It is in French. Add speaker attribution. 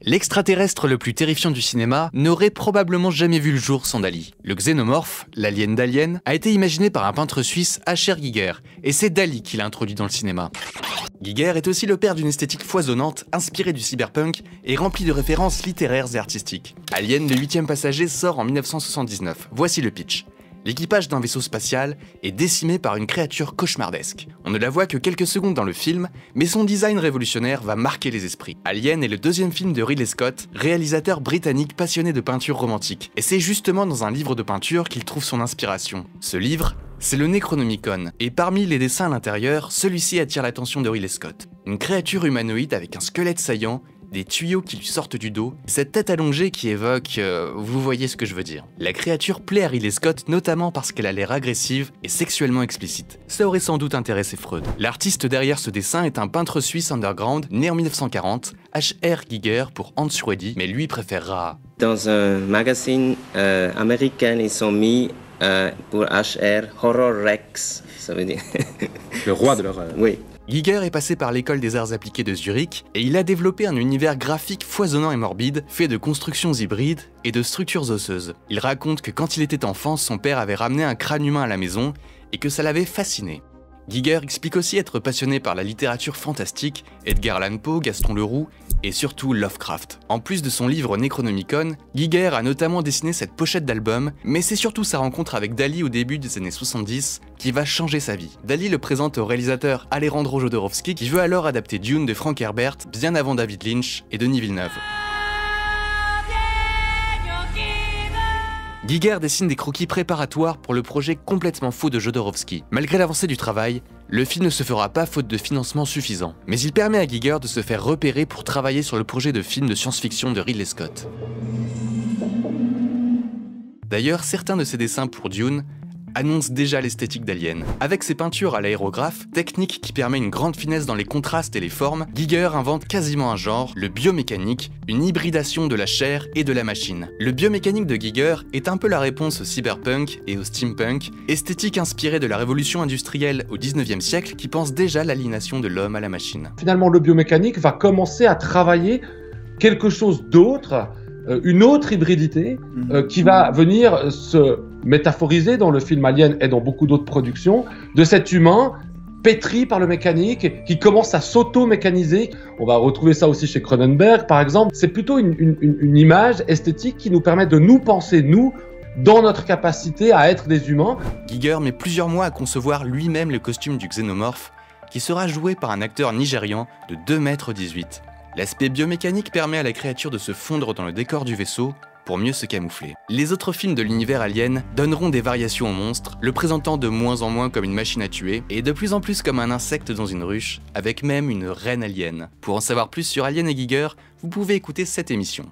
Speaker 1: L'extraterrestre le plus terrifiant du cinéma n'aurait probablement jamais vu le jour sans Dali. Le xénomorphe, l'alien d'Alien, a été imaginé par un peintre suisse, H.R. Giger, et c'est Dali qui l'a introduit dans le cinéma. Giger est aussi le père d'une esthétique foisonnante, inspirée du cyberpunk et remplie de références littéraires et artistiques. Alien, le 8e passager, sort en 1979. Voici le pitch. L'équipage d'un vaisseau spatial est décimé par une créature cauchemardesque. On ne la voit que quelques secondes dans le film, mais son design révolutionnaire va marquer les esprits. Alien est le 2e film de Ridley Scott, réalisateur britannique passionné de peinture romantique. Et c'est justement dans un livre de peinture qu'il trouve son inspiration. Ce livre, c'est le Necronomicon, et parmi les dessins à l'intérieur, celui-ci attire l'attention de Ridley Scott. Une créature humanoïde avec un squelette saillant, des tuyaux qui lui sortent du dos, cette tête allongée qui évoque... vous voyez ce que je veux dire. La créature plaît à Ridley Scott notamment parce qu'elle a l'air agressive et sexuellement explicite. Ça aurait sans doute intéressé Freud. L'artiste derrière ce dessin est un peintre suisse underground, né en 1940, H.R. Giger pour Hans Ruedi, mais lui préférera...
Speaker 2: Dans un magazine américain, ils ont mis pour HR Horror Rex, ça veut dire...
Speaker 3: Le roi de l'horreur.
Speaker 2: Oui.
Speaker 1: Giger est passé par l'école des arts appliqués de Zurich et il a développé un univers graphique foisonnant et morbide, fait de constructions hybrides et de structures osseuses. Il raconte que quand il était enfant, son père avait ramené un crâne humain à la maison et que ça l'avait fasciné. Giger explique aussi être passionné par la littérature fantastique, Edgar Allan Poe, Gaston Leroux et surtout Lovecraft. En plus de son livre Necronomicon, Giger a notamment dessiné cette pochette d'album, mais c'est surtout sa rencontre avec Dali au début des années 70 qui va changer sa vie. Dali le présente au réalisateur Alejandro Jodorowsky qui veut alors adapter Dune de Frank Herbert bien avant David Lynch et Denis Villeneuve. Giger dessine des croquis préparatoires pour le projet complètement faux de Jodorowsky. Malgré l'avancée du travail, le film ne se fera pas faute de financement suffisant. Mais il permet à Giger de se faire repérer pour travailler sur le projet de film de science-fiction de Ridley Scott. D'ailleurs, certains de ses dessins pour Dune annonce déjà l'esthétique d'Alien. Avec ses peintures à l'aérographe, technique qui permet une grande finesse dans les contrastes et les formes, Giger invente quasiment un genre, le biomécanique, une hybridation de la chair et de la machine. Le biomécanique de Giger est un peu la réponse au cyberpunk et au steampunk, esthétique inspirée de la révolution industrielle au 19e siècle qui pense déjà l'aliénation de l'homme à la machine.
Speaker 4: Finalement, le biomécanique va commencer à travailler quelque chose d'autre, une autre hybridité qui va venir se métaphoriser dans le film Alien et dans beaucoup d'autres productions, de cet humain pétri par le mécanique, qui commence à s'auto-mécaniser. On va retrouver ça aussi chez Cronenberg, par exemple. C'est plutôt une image esthétique qui nous permet de nous penser, nous, dans notre capacité à être des humains.
Speaker 1: Giger met plusieurs mois à concevoir lui-même le costume du xénomorphe, qui sera joué par un acteur nigérian de 2,18 m. L'aspect biomécanique permet à la créature de se fondre dans le décor du vaisseau pour mieux se camoufler. Les autres films de l'univers Alien donneront des variations au monstre, le présentant de moins en moins comme une machine à tuer, et de plus en plus comme un insecte dans une ruche, avec même une reine alien. Pour en savoir plus sur Alien et Giger, vous pouvez écouter cette émission.